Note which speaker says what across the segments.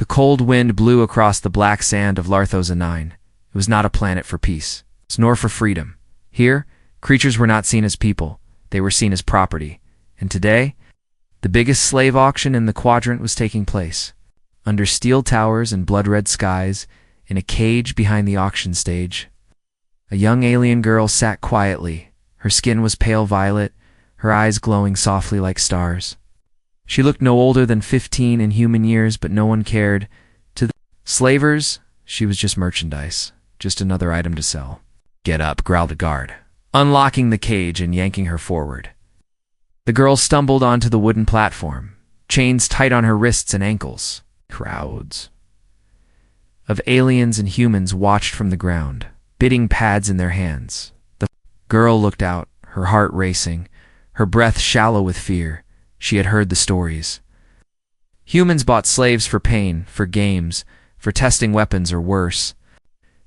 Speaker 1: The cold wind blew across the black sand of Larthosa 9. It was not a planet for peace, nor for freedom. Here, creatures were not seen as people. They were seen as property. And today, the biggest slave auction in the quadrant was taking place. Under steel towers and blood-red skies, in a cage behind the auction stage, a young alien girl sat quietly. Her skin was pale violet, her eyes glowing softly like stars. She looked no older than 15 in human years, but no one cared. To the slavers, she was just merchandise, just another item to sell. "Get up," growled a guard, unlocking the cage and yanking her forward. The girl stumbled onto the wooden platform, chains tight on her wrists and ankles. Crowds of aliens and humans watched from the ground, bidding pads in their hands. The girl looked out, her heart racing, her breath shallow with fear. She had heard the stories. Humans bought slaves for pain, for games, for testing weapons or worse.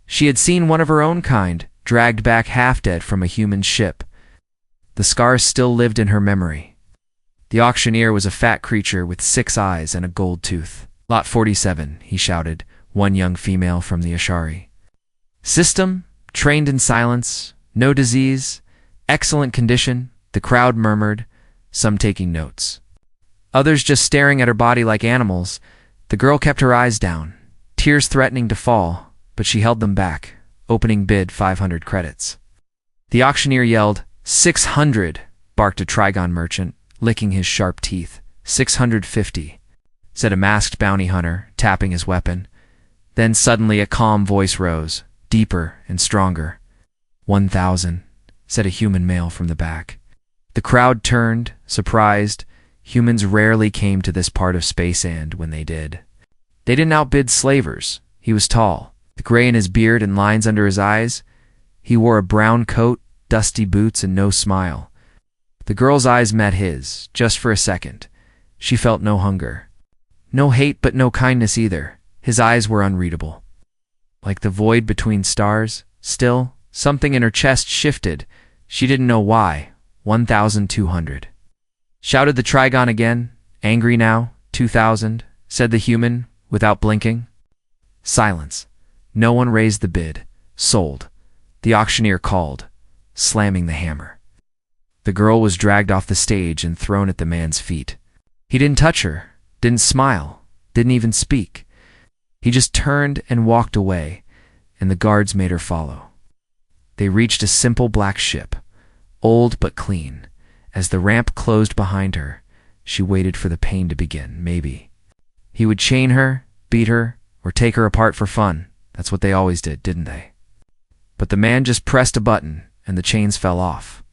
Speaker 1: She had seen one of her own kind, dragged back half-dead from a human ship. The scars still lived in her memory. The auctioneer was a fat creature with 6 eyes and a gold tooth. "Lot 47, he shouted, one young female from the Ashari. "System, trained in silence, no disease, excellent condition," the crowd murmured, some taking notes. Others just staring at her body like animals. The girl kept her eyes down, tears threatening to fall, but she held them back. Opening bid 500 credits. The auctioneer yelled, "600, barked a Trigon merchant, licking his sharp teeth. 650, said a masked bounty hunter, tapping his weapon. Then suddenly a calm voice rose, deeper and stronger. 1,000, said a human male from the back. The crowd turned, surprised. Humans rarely came to this part of space, and when they did, they didn't outbid slavers. He was tall, the gray in his beard and lines under his eyes. He wore a brown coat, dusty boots, and no smile. The girl's eyes met his, just for a second. She felt no hunger. No hate, but no kindness either. His eyes were unreadable. Like the void between stars, still, something in her chest shifted. She didn't know why. 1,200. Shouted the Trigon again, angry now. 2,000, said the human, without blinking. Silence. No one raised the bid. Sold. The auctioneer called, slamming the hammer. The girl was dragged off the stage and thrown at the man's feet. He didn't touch her, didn't smile, didn't even speak. He just turned and walked away, and the guards made her follow. They reached a simple black ship, old but clean. As the ramp closed behind her, she waited for the pain to begin. Maybe he would chain her, beat her, or take her apart for fun. That's what they always did, didn't they? But the man just pressed a button, and the chains fell off.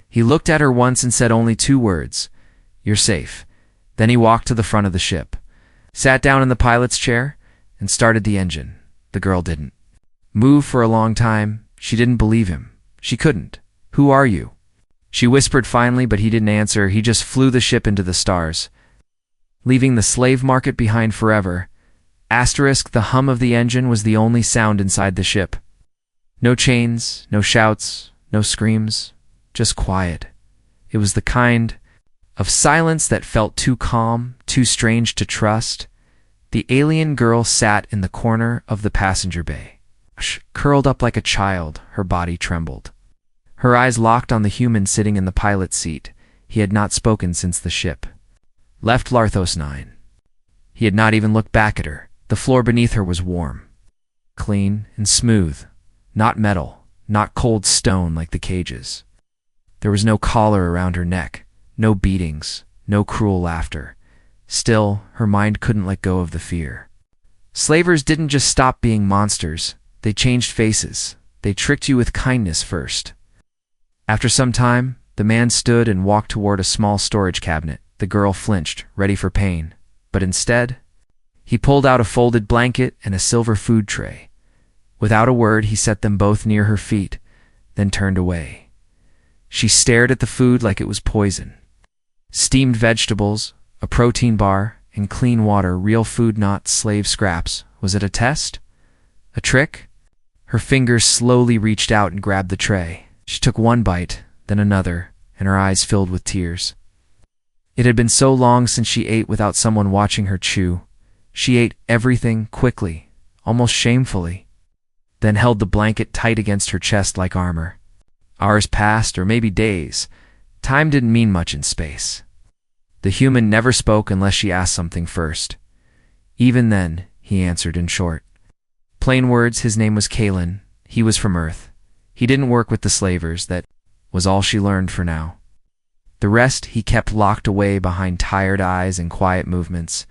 Speaker 1: He looked at her once and said only 2 words, "You're safe." Then he walked to the front of the ship, sat down in the pilot's chair, and started the engine. The girl didn't move for a long time. She didn't believe him. She couldn't. "Who are you?" She whispered finally, but he didn't answer. He just flew the ship into the stars, leaving the slave market behind forever. Asterisk, the hum of the engine was the only sound inside the ship. No chains, no shouts, no screams, just quiet. It was the kind of silence that felt too calm, too strange to trust. The alien girl sat in the corner of the passenger bay, curled up like a child. Her body trembled. Her eyes locked on the human sitting in the pilot's seat. He had not spoken since the ship left Larthos 9. He had not even looked back at her. The floor beneath her was warm, clean, and smooth. Not metal, not cold stone like the cages. There was no collar around her neck, no beatings, no cruel laughter. Still, her mind couldn't let go of the fear. Slavers didn't just stop being monsters. They changed faces. They tricked you with kindness first. After some time, the man stood and walked toward a small storage cabinet. The girl flinched, ready for pain. But instead, he pulled out a folded blanket and a silver food tray. Without a word, he set them both near her feet, then turned away. She stared at the food like it was poison. Steamed vegetables, a protein bar, and clean water, real food, not slave scraps. Was it a test? A trick? Her fingers slowly reached out and grabbed the tray. She took one bite, then another, and her eyes filled with tears. It had been so long since she ate without someone watching her chew. She ate everything quickly, almost shamefully, then held the blanket tight against her chest like armor. Hours passed, or maybe days. Time didn't mean much in space. The human never spoke unless she asked something first. Even then, he answered in short. Plain words, his name was Kalen. He was from Earth. He didn't work with the slavers. That was all she learned for now. The rest he kept locked away behind tired eyes and quiet movements.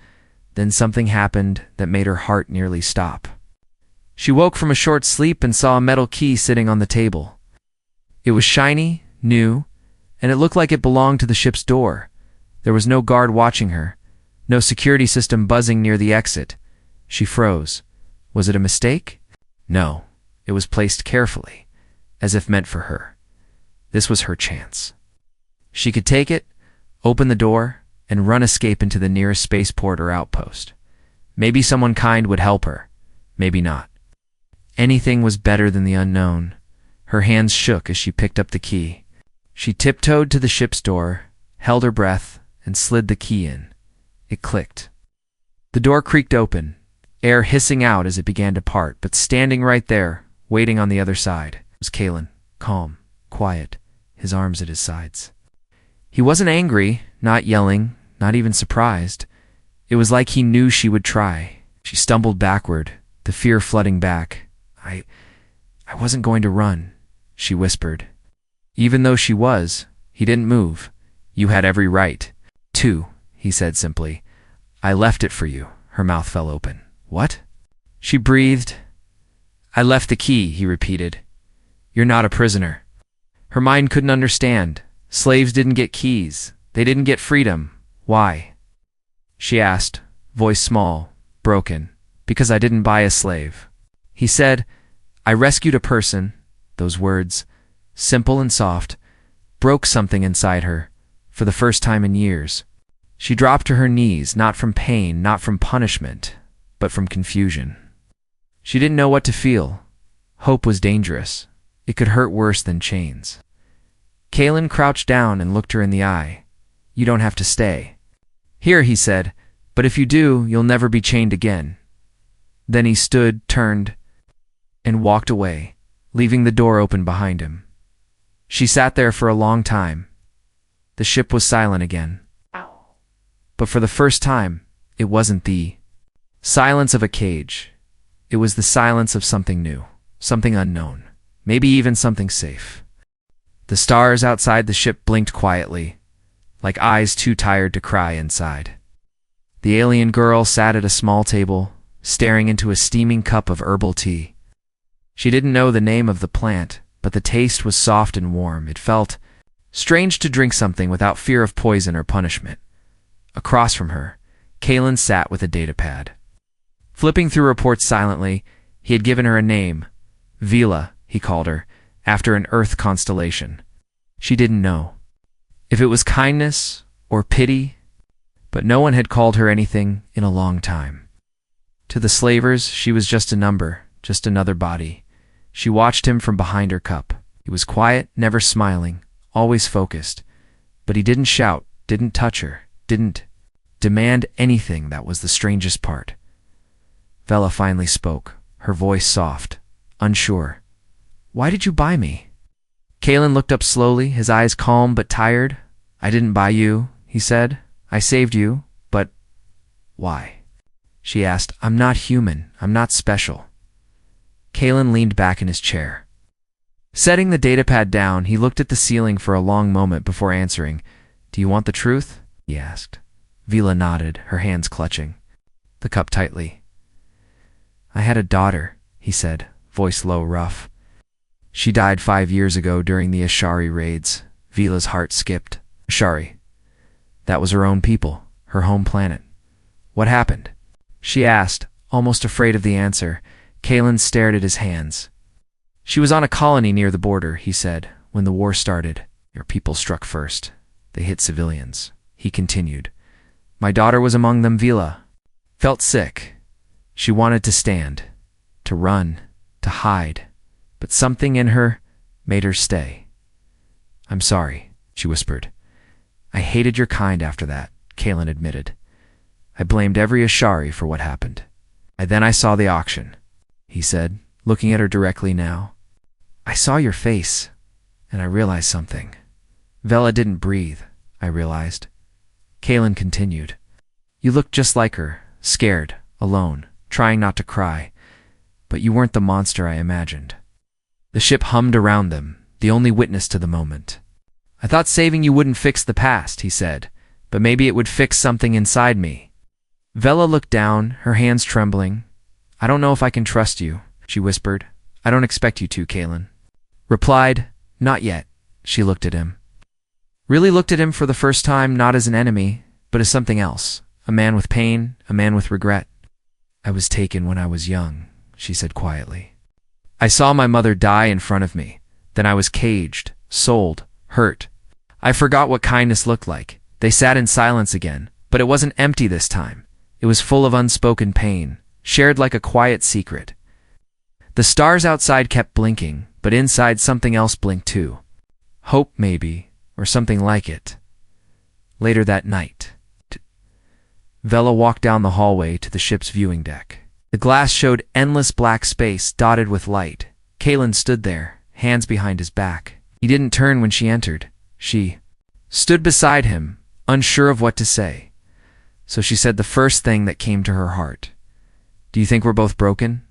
Speaker 1: Then something happened that made her heart nearly stop. She woke from a short sleep and saw a metal key sitting on the table. It was shiny, new, and it looked like it belonged to the ship's door. There was no guard watching her, no security system buzzing near the exit. She froze. Was it a mistake? No, it was placed carefully, as if meant for her. This was her chance. She could take it, open the door, and run escape into the nearest spaceport or outpost. Maybe someone kind would help her. Maybe not. Anything was better than the unknown. Her hands shook as she picked up the key. She tiptoed to the ship's door, held her breath, and slid the key in. It clicked. The door creaked open, air hissing out as it began to part, but standing right there, waiting on the other side, was Kalen, calm, quiet, his arms at his sides. He wasn't angry, not yelling, not even surprised. It was like he knew she would try. She stumbled backward, the fear flooding back. I wasn't going to run, she whispered. Even though she was, he didn't move. You had every right to, he said simply. I left it for you. Her mouth fell open. What? She breathed. I left the key, he repeated. You're not a prisoner. Her mind couldn't understand. Slaves didn't get keys. They didn't get freedom. Why? She asked, voice small, broken. Because I didn't buy a slave. He said, I rescued a person. Those words, simple and soft, broke something inside her, for the first time in years. She dropped to her knees, not from pain, not from punishment, but from confusion. She didn't know what to feel. Hope was dangerous. It could hurt worse than chains. Kalen crouched down and looked her in the eye. You don't have to stay. Here, he said, but if you do, you'll never be chained again. Then he stood, turned, and walked away, leaving the door open behind him. She sat there for a long time. The ship was silent again. But for the first time, it wasn't the silence of a cage. It was the silence of something new, something unknown, maybe even something safe. The stars outside the ship blinked quietly, like eyes too tired to cry inside. The alien girl sat at a small table, staring into a steaming cup of herbal tea. She didn't know the name of the plant, but the taste was soft and warm. It felt strange to drink something without fear of poison or punishment. Across from her, Kalen sat with a datapad. Flipping through reports silently, he had given her a name. Vila, he called her, after an Earth constellation. She didn't know if it was kindness or pity, but no one had called her anything in a long time. To the slavers, she was just a number, just another body. She watched him from behind her cup. He was quiet, never smiling, always focused. But he didn't shout, didn't touch her, didn't demand anything. That was the strangest part. Vela finally spoke, her voice soft, unsure. Why did you buy me? Kalen looked up slowly, his eyes calm but tired. I didn't buy you, he said. I saved you, but why? She asked. I'm not human. I'm not special. Kalen leaned back in his chair. Setting the datapad down, he looked at the ceiling for a long moment before answering. Do you want the truth? He asked. Vila nodded, her hands clutching the cup tightly. I had a daughter, he said, voice low, rough. She died 5 years ago during the Ashari raids. Vila's heart skipped. Ashari. That was her own people, her home planet. What happened? She asked, almost afraid of the answer. Kalen stared at his hands. She was on a colony near the border, he said, when the war started. Your people struck first. They hit civilians. He continued. My daughter was among them. Vila felt sick. She wanted to stand, to run, to hide, but something in her made her stay. I'm sorry, she whispered. I hated your kind after that, Kalen admitted. I blamed every Ashari for what happened. Then I saw the auction, he said, looking at her directly now. I saw your face, and I realized something. Vela didn't breathe, I realized. Kaelin continued. You looked just like her, scared, alone, trying not to cry. But you weren't the monster I imagined. The ship hummed around them, the only witness to the moment. I thought saving you wouldn't fix the past, he said, but maybe it would fix something inside me. Vela looked down, her hands trembling. I don't know if I can trust you, she whispered. I don't expect you to, Kaelin. Replied, not yet. She looked at him. Really looked at him for the first time, not as an enemy, but as something else. A man with pain, a man with regret. I was taken when I was young, she said quietly. I saw my mother die in front of me. Then I was caged, sold, hurt. I forgot what kindness looked like. They sat in silence again, but it wasn't empty this time. It was full of unspoken pain, shared like a quiet secret. The stars outside kept blinking, but inside something else blinked too. Hope, maybe, or something like it. Later that night, Vela walked down the hallway to the ship's viewing deck. The glass showed endless black space dotted with light. Kaelin stood there, hands behind his back. He didn't turn when she entered. She stood beside him, unsure of what to say. So she said the first thing that came to her heart. Do you think we're both broken?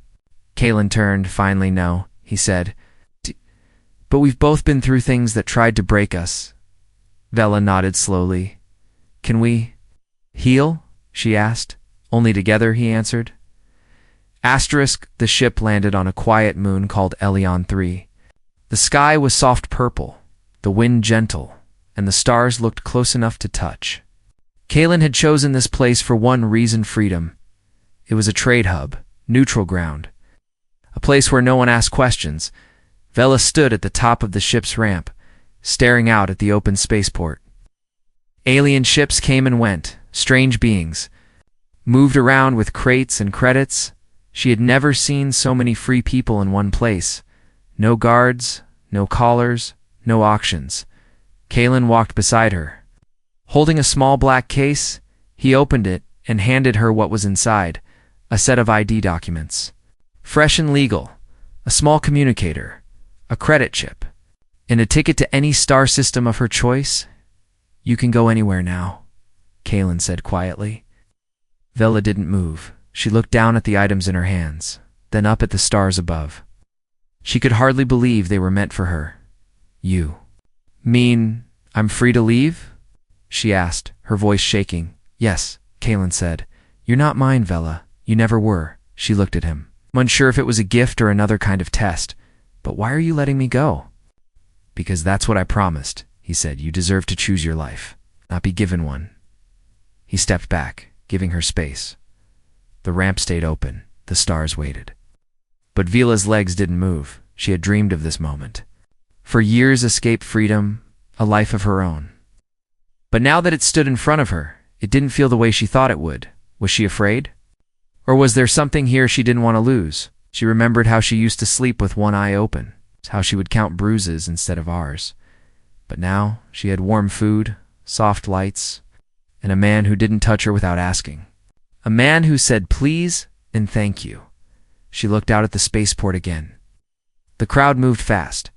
Speaker 1: Kaelin turned, finally no, he said. But we've both been through things that tried to break us. Vela nodded slowly. Can we heal? She asked. Only together, he answered. The ship landed on a quiet moon called Elion 3. The sky was soft purple, the wind gentle, and the stars looked close enough to touch. Kaelin had chosen this place for one reason: freedom. It was a trade hub, neutral ground, a place where no one asked questions. Vela stood at the top of the ship's ramp, staring out at the open spaceport. Alien ships came and went, strange beings, moved around with crates and credits. She had never seen so many free people in one place. No guards, no collars, no auctions. Kaelin walked beside her. Holding a small black case, he opened it and handed her what was inside, a set of ID documents. Fresh and legal, a small communicator, a credit chip, and a ticket to any star system of her choice. You can go anywhere now, Kaelin said quietly. Vela didn't move. She looked down at the items in her hands, then up at the stars above. She could hardly believe they were meant for her. You mean I'm free to leave? She asked, her voice shaking. Yes, Kaelin said. You're not mine, Vela. You never were. She looked at him, unsure if it was a gift or another kind of test. But why are you letting me go? Because that's what I promised, he said. You deserve to choose your life, not be given one. He stepped back, giving her space. The ramp stayed open. The stars waited. But Vela's legs didn't move. She had dreamed of this moment. For years, escape, freedom, a life of her own. But now that it stood in front of her, it didn't feel the way she thought it would. Was she afraid? Or was there something here she didn't want to lose? She remembered how she used to sleep with one eye open, how she would count bruises instead of ours. But now she had warm food, soft lights, and a man who didn't touch her without asking. A man who said please and thank you. She looked out at the spaceport again. The crowd moved fast.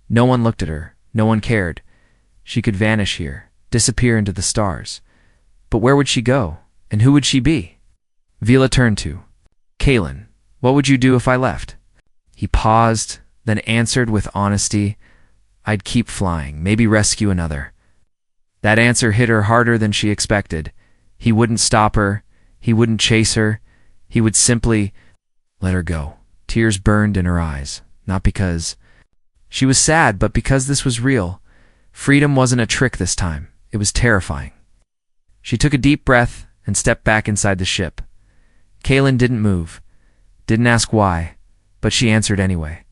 Speaker 1: No one looked at her. No one cared. She could vanish here, disappear into the stars. But where would she go? And who would she be? Vela turned to Kaelin. What would you do if I left? He paused, then answered with honesty. I'd keep flying, maybe rescue another. That answer hit her harder than she expected. He wouldn't stop her. He wouldn't chase her. He would simply let her go. Tears burned in her eyes, not because she was sad, but because this was real. Freedom wasn't a trick this time. It was terrifying. She took a deep breath and stepped back inside the ship. Kaelin didn't move, didn't ask why, but she answered anyway.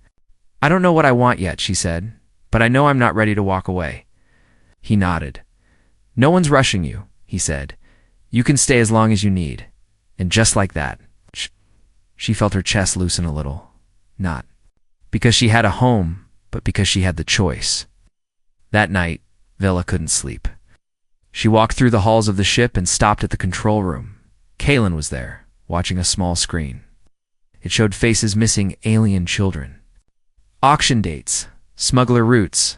Speaker 1: I don't know what I want yet, she said, but I know I'm not ready to walk away. He nodded. No one's rushing you, he said. You can stay as long as you need. And just like that, she felt her chest loosen a little. Not because she had a home, but because she had the choice. That night, Vela couldn't sleep. She walked through the halls of the ship and stopped at the control room. Kalen was there, watching a small screen. It showed faces missing alien children. Auction dates, smuggler routes.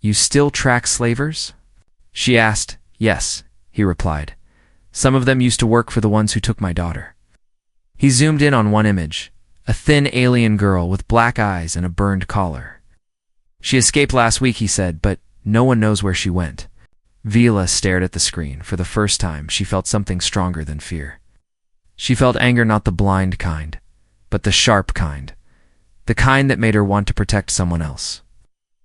Speaker 1: You still track slavers? She asked. Yes, he replied. Some of them used to work for the ones who took my daughter. He zoomed in on one image, a thin alien girl with black eyes and a burned collar. She escaped last week, he said, but no one knows where she went. Vila stared at the screen. For the first time, she felt something stronger than fear. She felt anger, not the blind kind, but the sharp kind. The kind that made her want to protect someone else.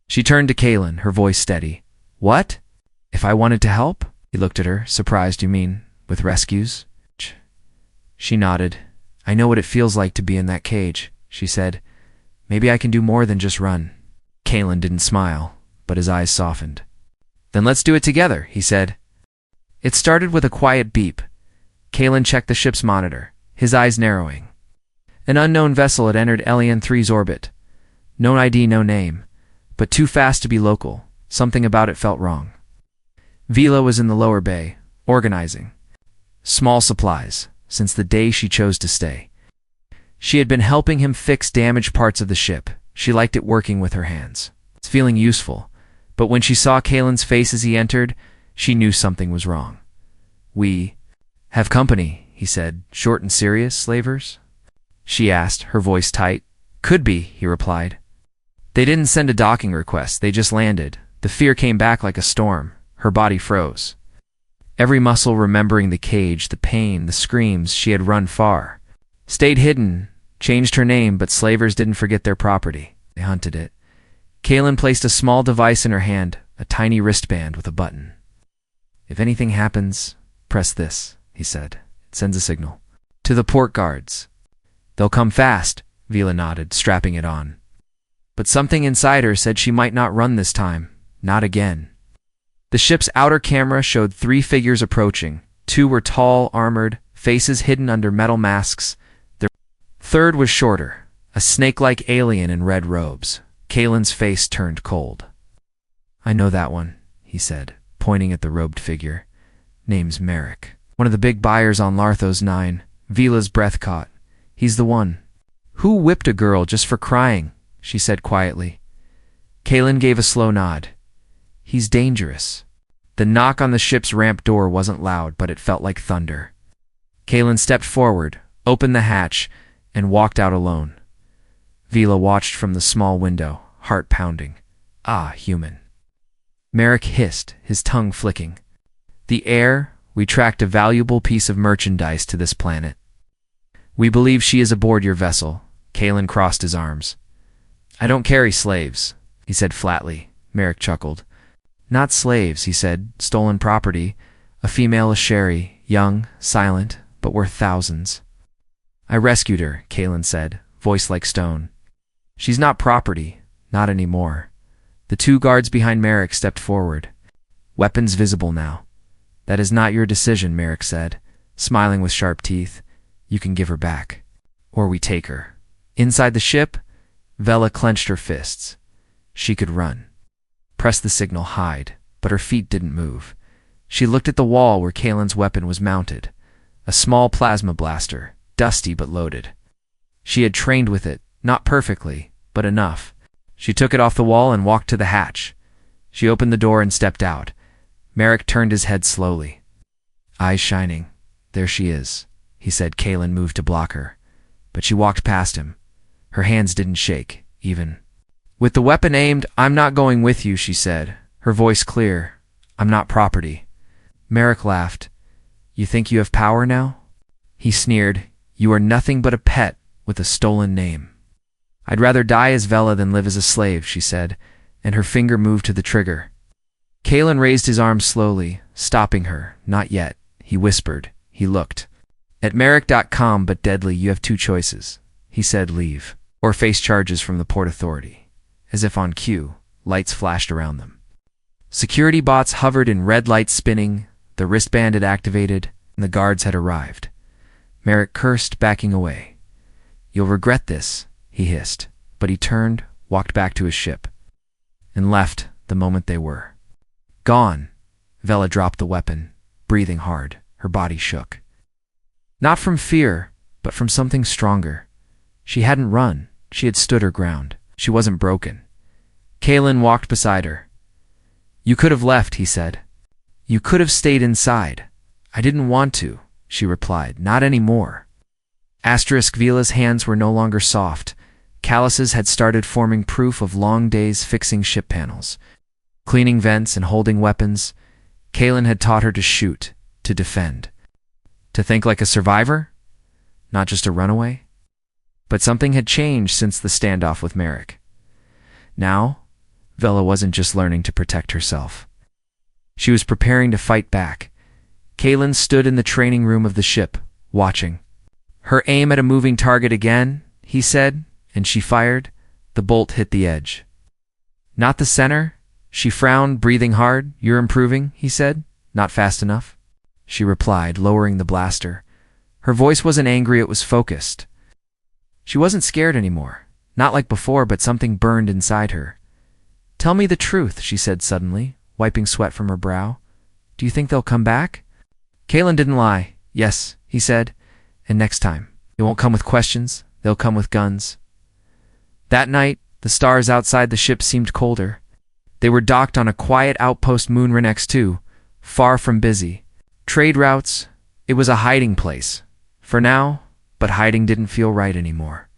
Speaker 1: She turned to Kalen, her voice steady. What? If I wanted to help? He looked at her, surprised. You mean, with rescues? She nodded. I know what it feels like to be in that cage, she said. Maybe I can do more than just run. Kalen didn't smile, but his eyes softened. Then let's do it together, he said. It started with a quiet beep. Kalen checked the ship's monitor, his eyes narrowing. An unknown vessel had entered Alien 3's orbit. No ID, no name, but too fast to be local. Something about it felt wrong. Vila was in the lower bay, organizing. Small supplies, since the day she chose to stay. She had been helping him fix damaged parts of the ship. She liked it working with her hands. It's feeling useful. But when she saw Kalen's face as he entered, she knew something was wrong. We have company, he said. Short and serious, slavers? She asked, her voice tight. Could be, he replied. They didn't send a docking request, they just landed. The fear came back like a storm. Her body froze. Every muscle remembering the cage, the pain, the screams. She had run far. Stayed hidden, changed her name, but slavers didn't forget their property. They hunted it. Kalen placed a small device in her hand, a tiny wristband with a button. If anything happens, press this, he said. It sends a signal. To the port guards. They'll come fast, Vila nodded, strapping it on. But something inside her said she might not run this time. Not again. The ship's outer camera showed 3 figures approaching. 2 were tall, armored, faces hidden under metal masks. The third was shorter, a snake-like alien in red robes. Kalen's face turned cold. I know that one, he said, pointing at the robed figure. Name's Merrick. One of the big buyers on Larthos 9. Vila's breath caught. He's the one. Who whipped a girl just for crying? She said quietly. Kalen gave a slow nod. He's dangerous. The knock on the ship's ramp door wasn't loud, but it felt like thunder. Kalen stepped forward, opened the hatch, and walked out alone. Vila watched from the small window, heart pounding. Ah, human. Merrick hissed, his tongue flicking. The air, we tracked a valuable piece of merchandise to this planet. We believe she is aboard your vessel. Kalen crossed his arms. I don't carry slaves, he said flatly. Merrick chuckled. Not slaves, he said. Stolen property. A female Asheri, young, silent, but worth thousands. I rescued her, Kalen said, voice like stone. She's not property, not anymore. The 2 guards behind Merrick stepped forward. Weapons visible now. That is not your decision, Merrick said, smiling with sharp teeth. You can give her back. Or we take her. Inside the ship, Vela clenched her fists. She could run. Press the signal hide, but her feet didn't move. She looked at the wall where Kalen's weapon was mounted. A small plasma blaster, dusty but loaded. She had trained with it, not perfectly, but enough. She took it off the wall and walked to the hatch. She opened the door and stepped out. Merrick turned his head slowly. Eyes shining. There she is, he said. Kalen moved to block her, but she walked past him. Her hands didn't shake, even. With the weapon aimed, I'm not going with you, she said, her voice clear. I'm not property. Merrick laughed. You think you have power now? He sneered. You are nothing but a pet with a stolen name. I'd rather die as Vela than live as a slave, she said, and her finger moved to the trigger. Kalen raised his arm slowly, stopping her. Not yet, he whispered. He looked. At Merrick.com, but deadly, you have 2 choices. He said leave, or face charges from the Port Authority. As if on cue, lights flashed around them. Security bots hovered in red lights spinning, the wristband had activated, and the guards had arrived. Merrick cursed, backing away. You'll regret this, he hissed, but he turned, walked back to his ship, and left the moment they were. Gone. Vela dropped the weapon, breathing hard. Her body shook. Not from fear, but from something stronger. She hadn't run. She had stood her ground. She wasn't broken. Kalen walked beside her. "You could have left," he said. "You could have stayed inside." "I didn't want to," she replied. "Not anymore." Vila's hands were no longer soft. Calluses had started forming proof of long days fixing ship panels. Cleaning vents and holding weapons, Kalen had taught her to shoot, to defend. To think like a survivor, not just a runaway. But something had changed since the standoff with Merrick. Now, Vela wasn't just learning to protect herself. She was preparing to fight back. Kalen stood in the training room of the ship, watching. "Her aim at a moving target again," he said, and she fired. The bolt hit the edge. "Not the center?" She frowned, breathing hard. "You're improving," he said. "Not fast enough," she replied, lowering the blaster. Her voice wasn't angry, it was focused. She wasn't scared anymore. Not like before, but something burned inside her. "Tell me the truth," she said suddenly, wiping sweat from her brow. "Do you think they'll come back?" Kalen didn't lie. "Yes," he said. "And next time, they won't come with questions. They'll come with guns." That night, the stars outside the ship seemed colder. They were docked on a quiet outpost Moonra next to, far from busy. Trade routes, it was a hiding place. For now, but hiding didn't feel right anymore.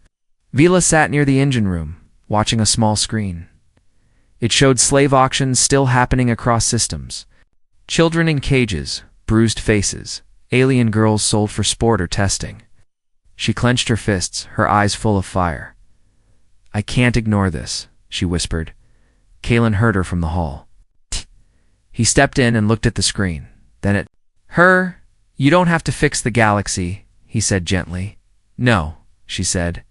Speaker 1: Vila sat near the engine room, watching a small screen. It showed slave auctions still happening across systems. Children in cages, bruised faces, alien girls sold for sport or testing. She clenched her fists, her eyes full of fire. "I can't ignore this," she whispered. Kalen heard her from the hall. He stepped in and looked at the screen, then at her. "You don't have to fix the galaxy," he said gently. "No," she said.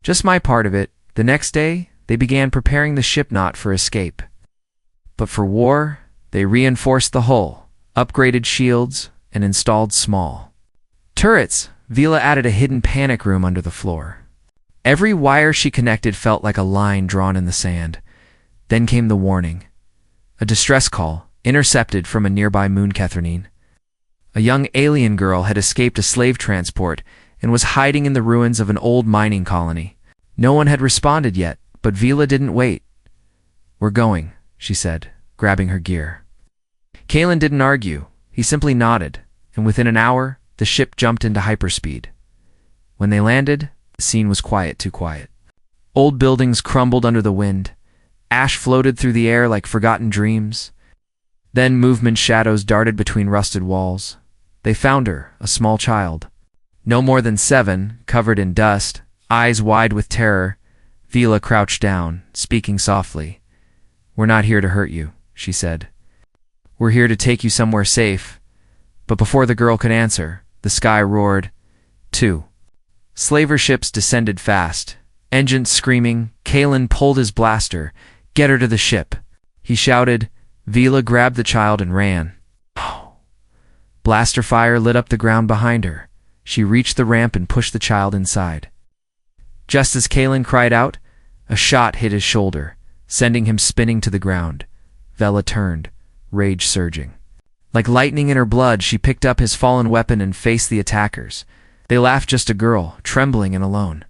Speaker 1: "Just my part of it." The next day, they began preparing the ship not for escape, but for war. They reinforced the hull, upgraded shields, and installed small turrets. Vila added a hidden panic room under the floor. Every wire she connected felt like a line drawn in the sand. Then came the warning. A distress call, intercepted from a nearby moon Catherine. A young alien girl had escaped a slave transport and was hiding in the ruins of an old mining colony. No one had responded yet, but Vila didn't wait. "We're going," she said, grabbing her gear. Kalen didn't argue. He simply nodded, and within an hour, the ship jumped into hyperspeed. When they landed, the scene was quiet, too quiet. Old buildings crumbled under the wind. Ash floated through the air like forgotten dreams. Then movement shadows darted between rusted walls. They found her, a small child. No more than 7, covered in dust, eyes wide with terror. Vila crouched down, speaking softly. "We're not here to hurt you," she said. "We're here to take you somewhere safe." But before the girl could answer, the sky roared. 2. Slaver ships descended fast. Engines screaming, Kalen pulled his blaster. "Get her to the ship," he shouted. Vila grabbed the child and ran. Blaster fire lit up the ground behind her. She reached the ramp and pushed the child inside. Just as Kalen cried out, a shot hit his shoulder, sending him spinning to the ground. Vela turned, rage surging. Like lightning in her blood, she picked up his fallen weapon and faced the attackers. They laughed, just a girl, trembling and alone.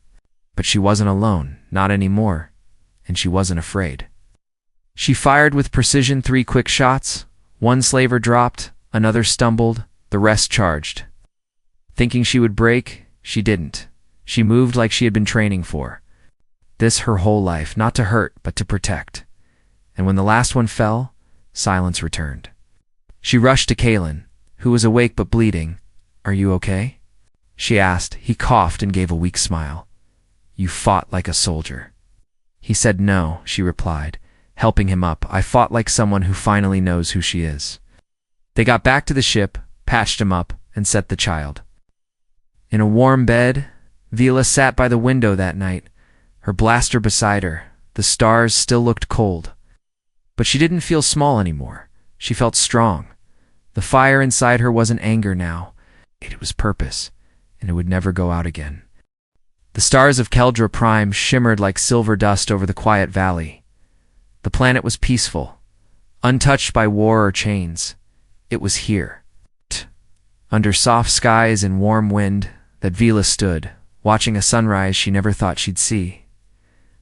Speaker 1: But she wasn't alone, not anymore, and she wasn't afraid. She fired with precision 3 quick shots. One slaver dropped, another stumbled, the rest charged. Thinking she would break, she didn't. She moved like she had been training for. This her whole life, not to hurt, but to protect. And when the last one fell, silence returned. She rushed to Kalen, who was awake but bleeding. "Are you okay?" she asked. He coughed and gave a weak smile. "You fought like a soldier." He said no, she replied, helping him up. "I fought like someone who finally knows who she is." They got back to the ship, patched him up, and set the child. In a warm bed, Vila sat by the window that night, her blaster beside her. The stars still looked cold. But she didn't feel small anymore. She felt strong. The fire inside her wasn't anger now. It was purpose, and it would never go out again. The stars of Keldra Prime shimmered like silver dust over the quiet valley. The planet was peaceful, untouched by war or chains. It was here. Under soft skies and warm wind, that Vila stood, watching a sunrise she never thought she'd see.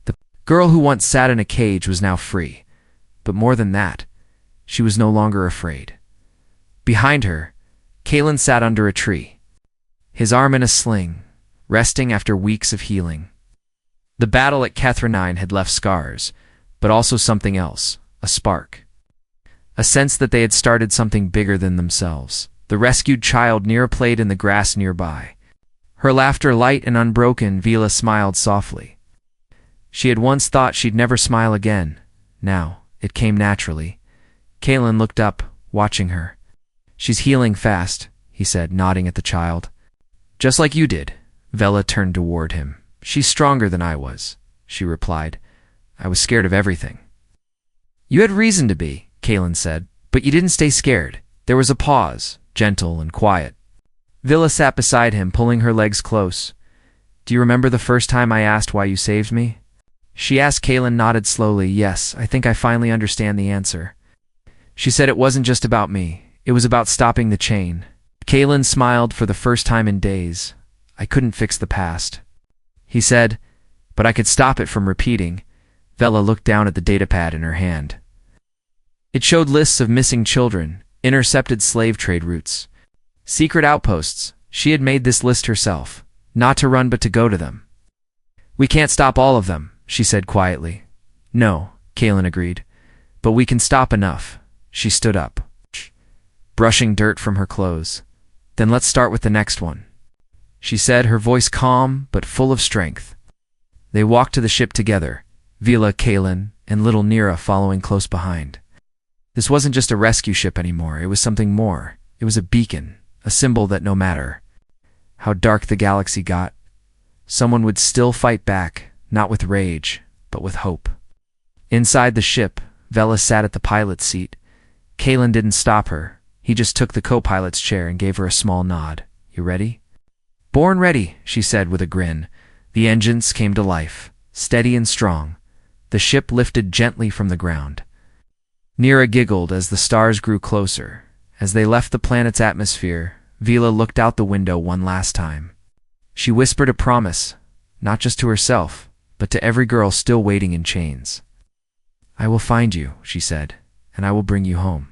Speaker 1: The girl who once sat in a cage was now free, but more than that, she was no longer afraid. Behind her, Kalen sat under a tree, his arm in a sling, resting after weeks of healing. The battle at Kethrine had left scars, but also something else, a spark. A sense that they had started something bigger than themselves. The rescued child Nira played in the grass nearby. Her laughter light and unbroken, Vila smiled softly. She had once thought she'd never smile again. Now, it came naturally. Kalen looked up, watching her. "She's healing fast," he said, nodding at the child. "Just like you did." Vela turned toward him. "She's stronger than I was," she replied. "I was scared of everything." "You had reason to be," Kalen said, "but you didn't stay scared." There was a pause, gentle and quiet. Vila sat beside him, pulling her legs close. "Do you remember the first time I asked why you saved me?" She asked. Kalen nodded slowly. "Yes, I think I finally understand the answer." She said it wasn't just about me. It was about stopping the chain. Kalen smiled for the first time in days. "I couldn't fix the past," he said, "but I could stop it from repeating." Vela looked down at the datapad in her hand. It showed lists of missing children, intercepted slave trade routes, secret outposts. She had made this list herself, not to run but to go to them. "We can't stop all of them," she said quietly. "No," Kalen agreed, "but we can stop enough." She stood up, brushing dirt from her clothes. "Then let's start with the next one," she said, her voice calm but full of strength. They walked to the ship together, Vila, Kalen, and little Nira following close behind. This wasn't just a rescue ship anymore. It was something more. It was a beacon, a symbol that no matter how dark the galaxy got, someone would still fight back, not with rage, but with hope. Inside the ship, Vela sat at the pilot's seat. Kalen didn't stop her. He just took the co-pilot's chair and gave her a small nod. "You ready?" "Born ready," she said with a grin. The engines came to life, steady and strong. The ship lifted gently from the ground. Nira giggled as the stars grew closer. As they left the planet's atmosphere, Vila looked out the window one last time. She whispered a promise, not just to herself, but to every girl still waiting in chains. "I will find you," she said, "and I will bring you home."